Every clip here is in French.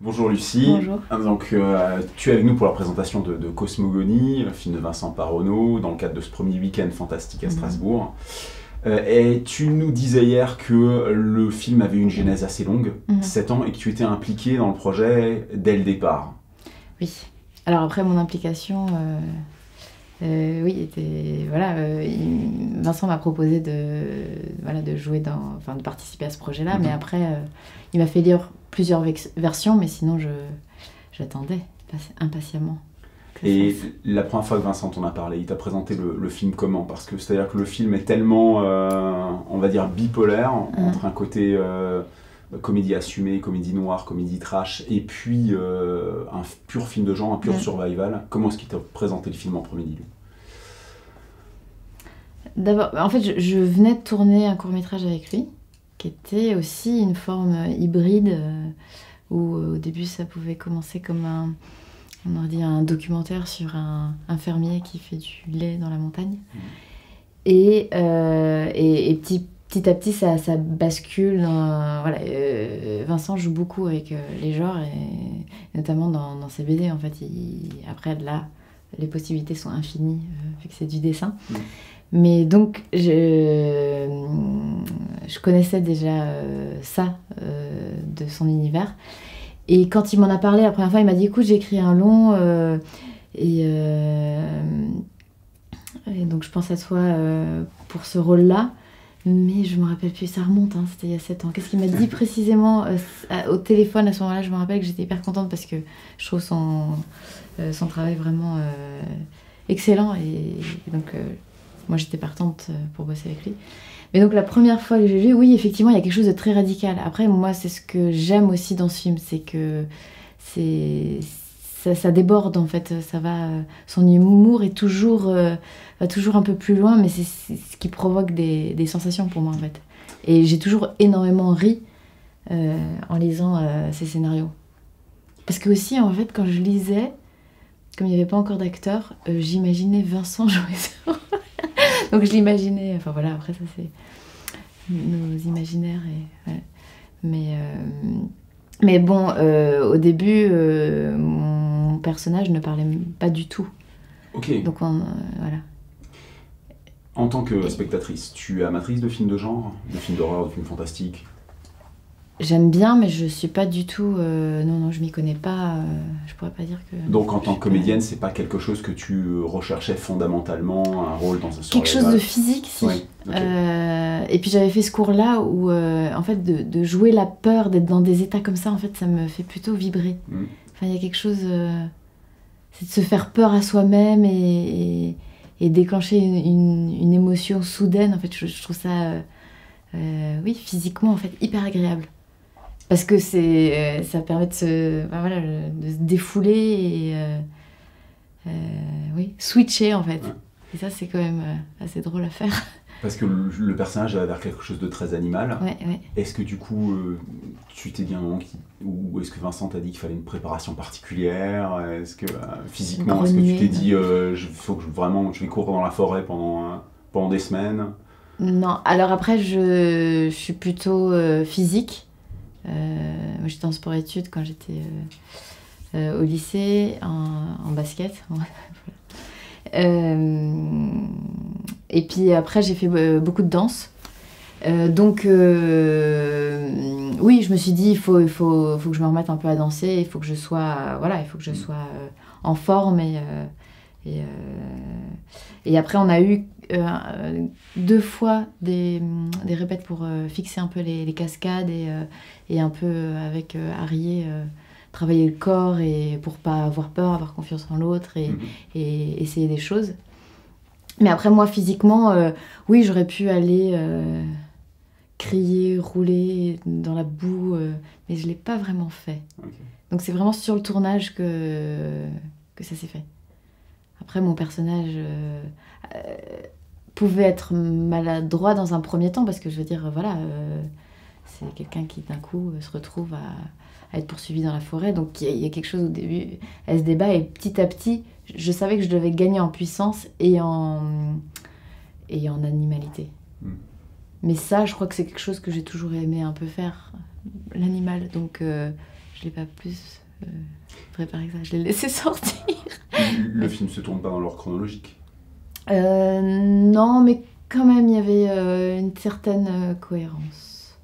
Bonjour Lucie. Bonjour. Donc, tu es avec nous pour la présentation de Cosmogonie, le film de Vincent Paronneau, dans le cadre de ce premier week-end fantastique à Strasbourg. Et tu nous disais hier que le film avait une genèse assez longue, 7 ans, et que tu étais impliqué dans le projet dès le départ. Oui. Alors après, mon implication, oui, était... Voilà, Vincent m'a proposé de jouer enfin, de participer à ce projet-là, mais après, il m'a fait lire plusieurs versions, mais sinon, j'attendais impatiemment. Et la première fois que Vincent t'en a parlé, il t'a présenté le film comment? Parce que c'est-à-dire que le film est tellement, on va dire, bipolaire, entre un côté comédie assumée, comédie noire, comédie trash, et puis un pur film de genre, un pur survival. Comment est-ce qu'il t'a présenté le film en premier lieu? D'abord, en fait, je venais de tourner un court-métrage avec lui, qui était aussi une forme hybride, où au début ça pouvait commencer comme on aurait dit un documentaire sur un fermier qui fait du lait dans la montagne. Et petit à petit, ça bascule. Voilà, Vincent joue beaucoup avec les genres, et notamment dans ses BD. En fait, après, là, les possibilités sont infinies, vu que c'est du dessin. Mais donc, je connaissais déjà ça de son univers. Et quand il m'en a parlé la première fois, il m'a dit, écoute, j'ai écrit un long, et donc je pense à toi pour ce rôle-là. Mais je me rappelle plus, ça remonte, hein, c'était il y a 7 ans. Qu'est-ce qu'il m'a dit précisément au téléphone à ce moment-là? Je me rappelle que j'étais hyper contente parce que je trouve son travail vraiment excellent. Et donc, moi, j'étais partante pour bosser avec lui. Mais donc, la première fois que j'ai vu, oui, effectivement, il y a quelque chose de très radical. Après, moi, c'est ce que j'aime aussi dans ce film, c'est que ça déborde, en fait. Son humour est va toujours un peu plus loin, mais c'est ce qui provoque des sensations pour moi, en fait. Et j'ai toujours énormément ri en lisant ces scénarios. Parce que aussi, en fait, quand je lisais, comme il n'y avait pas encore d'acteur, j'imaginais Vincent jouer ça. Donc je l'imaginais, enfin voilà, après ça c'est nos imaginaires. Ouais. Mais bon, au début, mon personnage ne parlait pas du tout. Ok. Donc voilà. En tant que spectatrice, tu es amatrice de films de genre, de films d'horreur, de films fantastiques? J'aime bien, mais je suis pas du tout... non, je m'y connais pas. Je pourrais pas dire que... Donc en tant que comédienne, c'est pas quelque chose que tu recherchais fondamentalement, un rôle dans un survival? Quelque chose de physique, si. Oui, okay. Et puis j'avais fait ce cours-là où, en fait, de jouer la peur, d'être dans des états comme ça, en fait, ça me fait plutôt vibrer. Enfin, il y a quelque chose... c'est de se faire peur à soi-même et déclencher une émotion soudaine. En fait, je trouve ça, oui, physiquement, en fait, hyper agréable. Parce que ça permet de se défouler et oui, switcher en fait. Ouais. Et ça, c'est quand même assez drôle à faire. Parce que le personnage a l'air quelque chose de très animal. Ouais. Est-ce que du coup, tu t'es dit un moment ou est-ce que Vincent t'a dit qu'il fallait une préparation particulière? Est-ce que physiquement, est-ce que tu t'es dit faut que je vais courir dans la forêt pendant des semaines? Non, alors après, je suis plutôt physique. Moi, j'étais en sport-études quand j'étais au lycée, en basket. Et puis après, j'ai fait beaucoup de danse. Donc, oui, je me suis dit, il faut que je me remette un peu à danser. Il faut que je sois, en forme. Et après, on a eu 2 fois des répètes pour fixer un peu les cascades et un peu avec Arié travailler le corps et pour pas avoir peur, avoir confiance en l'autre et essayer des choses. Mais après, moi, physiquement, oui, j'aurais pu aller crier, rouler dans la boue, mais je l'ai pas vraiment fait. Okay. Donc c'est vraiment sur le tournage que ça s'est fait. Après, mon personnage pouvait être maladroit dans un premier temps, parce que je veux dire, voilà, c'est quelqu'un qui d'un coup se retrouve à être poursuivi dans la forêt. Donc il y a quelque chose au début, elle se débat, et petit à petit, je savais que je devais gagner en puissance et en animalité. Mais ça, je crois que c'est quelque chose que j'ai toujours aimé un peu faire, l'animal. Donc je l'ai pas plus préparé que ça, je l'ai laissé sortir. Le film se tourne pas dans l'ordre chronologique. Non, mais quand même, il y avait une certaine cohérence.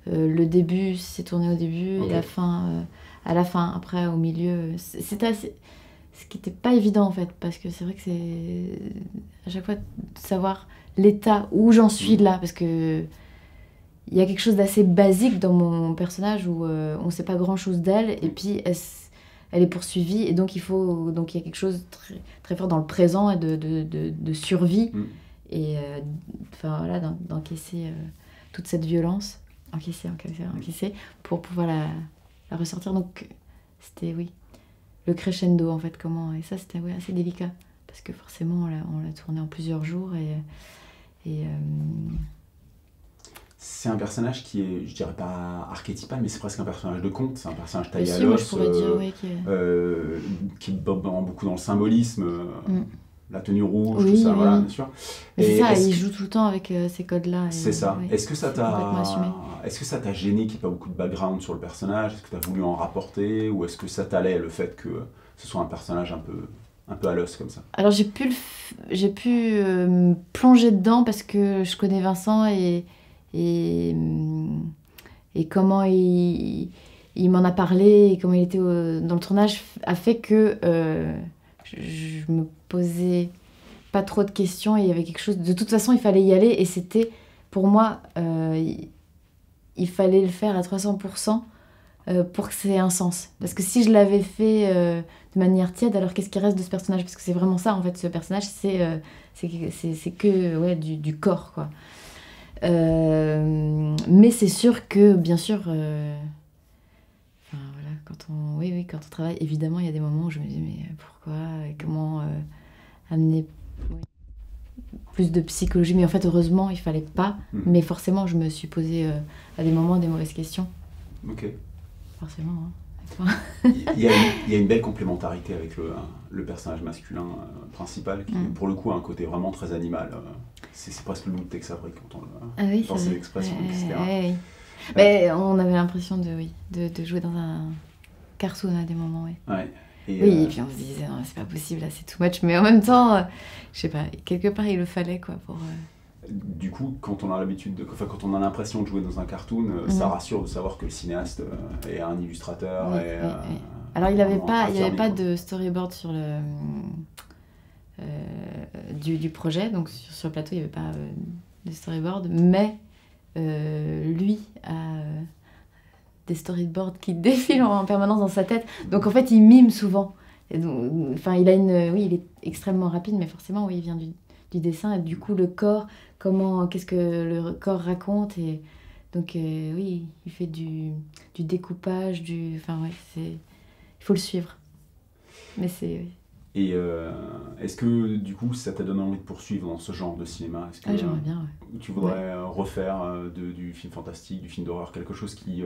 Le début s'est tourné au début et la fin à la fin. Après, au milieu, c'était assez... Ce qui n'était pas évident en fait, parce que c'est vrai que c'est à chaque fois de savoir l'état où j'en suis là, parce que il y a quelque chose d'assez basique dans mon personnage où on ne sait pas grand chose d'elle, et puis elle est poursuivie, et donc il y a quelque chose très, très fort dans le présent et de survie, et enfin voilà, d'encaisser toute cette violence, encaisser, pour pouvoir la ressortir. Donc c'était, oui, le crescendo en fait, comment, et ça c'était assez délicat, parce que forcément on l'a tourné en plusieurs jours, et c'est un personnage qui est, je dirais pas archétypal, mais c'est presque un personnage de conte, c'est un personnage taillé à moi, l'os, je pourrais dire, oui, qui est beaucoup dans le symbolisme, la tenue rouge, oui, tout ça, oui. Voilà, bien sûr. Mais c'est ça, il joue tout le temps avec ces codes-là. C'est ça. Oui, est-ce que ça t'a gêné qu'il n'y ait pas beaucoup de background sur le personnage? Est-ce que tu as voulu en rapporter, ou est-ce que ça t'allait le fait que ce soit un personnage un peu à l'os comme ça? Alors j'ai pu me plonger dedans parce que je connais Vincent et comment il m'en a parlé et comment il était dans le tournage a fait que je me posais pas trop de questions, et il y avait quelque chose, de toute façon il fallait y aller, et c'était pour moi il fallait le faire à 300% pour que ça ait un sens, parce que si je l'avais fait de manière tiède, alors qu'est-ce qui reste de ce personnage? Parce que c'est vraiment ça en fait, ce personnage, c'est que du corps, quoi. Mais c'est sûr que, bien sûr, voilà, quand on travaille, évidemment, il y a des moments où je me dis, mais pourquoi, comment amener plus de psychologie? Mais en fait, heureusement, il fallait pas. Mais forcément, je me suis posé à des moments des mauvaises questions. Ok. Forcément, hein. Il y a une belle complémentarité avec le personnage masculin principal, qui pour le coup a un côté vraiment très animal. C'est presque le loup de Tex Avery quand on dans ses expressions, etc. Oui. Mais on avait l'impression de jouer dans un cartoon à des moments, oui. Ouais. Et puis on se disait, non, c'est pas possible, là, c'est too much. Mais en même temps, je sais pas, quelque part il le fallait, quoi, pour... Du coup, quand on a quand on a l'impression de jouer dans un cartoon, ça rassure de savoir que le cinéaste est un illustrateur. Oui. Alors il n'y avait pas de storyboard sur le du projet, donc sur le plateau il n'y avait pas de storyboard, mais lui a des storyboards qui défilent en permanence dans sa tête, donc en fait il mime souvent. Et donc, enfin, il est extrêmement rapide, mais forcément oui, il vient du dessin, et du coup le corps, qu'est-ce que le corps raconte, et donc oui, il fait du découpage, enfin ouais, il faut le suivre, mais c'est... Oui. Et est-ce que du coup ça t'a donné envie de poursuivre dans ce genre de cinéma? Est-ce que j'aimerais bien, ouais. Tu voudrais refaire du film fantastique, du film d'horreur, quelque chose qui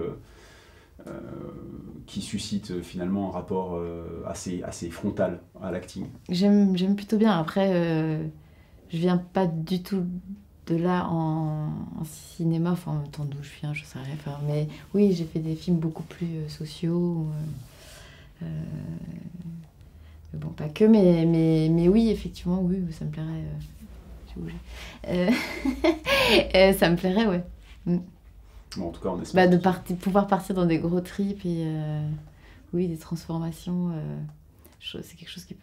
suscite finalement un rapport assez frontal à l'acting? J'aime plutôt bien. Après, je viens pas du tout de là en cinéma, enfin en même temps d'où je viens, je sais rien faire. Mais oui, j'ai fait des films beaucoup plus sociaux. Bon, pas que, mais oui, effectivement, oui, ça me plairait. J'ai bougé. Ça me plairait, ouais. Bon, en tout cas, on espère. De pouvoir partir dans des gros trips et oui, des transformations, c'est quelque chose qui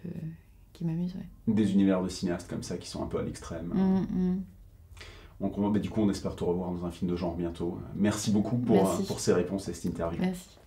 m'amuse, ouais. Des univers de cinéastes comme ça qui sont un peu à l'extrême. Donc, du coup, on espère te revoir dans un film de genre bientôt. Merci beaucoup pour ces réponses et cette interview. Merci.